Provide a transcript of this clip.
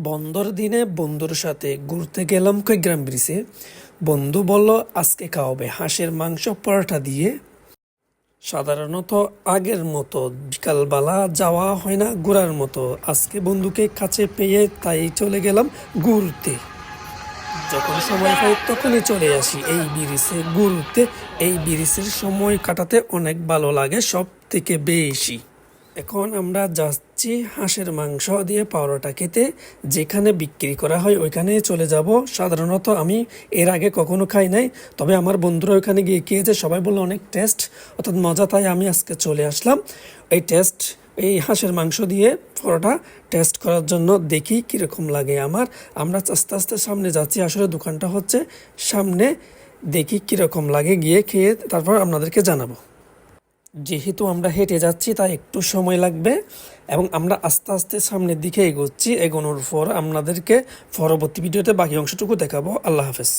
বন্ধর দিনে বন্ধুর সাথে ঘুরতে গেলাম গ্রাম ব্রিজে। বন্ধু বলল আজকে খাওয়াবে হাঁসের মাংস পরোটা দিয়ে। সাধারণত আগের মতো বিকালবেলা যাওয়া হয় না ঘোরার মতো, আজকে বন্ধুকে কাছে পেয়ে তাই চলে গেলাম ঘুরতে। যখন সময় পাই তখনই চলে আসি এই ব্রিজে ঘুরতে। এই ব্রিজের সময় কাটাতে অনেক ভালো লাগে সব থেকে বেশি। এখন আমরা যাচ্ছি হাঁসের মাংস দিয়ে পরোটা খেতে, যেখানে বিক্রি করা হয় ওইখানে চলে যাব। সাধারণত আমি এর আগে কখনো খাই নাই, তবে আমার বন্ধুরা ওইখানে গিয়ে খেয়েছে, সবাই বললো অনেক টেস্ট অর্থাৎ মজা, তাই আমি আজকে চলে আসলাম এই হাঁসের মাংস দিয়ে পরোটা টেস্ট করার জন্য। দেখি কীরকম লাগে আমার। আমরা আস্তে আস্তে সামনে যাচ্ছি, আসলে দোকানটা হচ্ছে সামনে। দেখি কীরকম লাগে, গিয়ে খেয়ে তারপর আপনাদেরকে জানাবো। যেহেতু আমরা হেঁটে যাচ্ছি তাই একটু সময় লাগবে এবং আমরা আস্তে আস্তে সামনের দিকে এগোচ্ছি। এগোনোর পর আপনাদেরকে পরবর্তী ভিডিওতে বাকি অংশটুকু দেখাবো। আল্লাহ হাফেজ।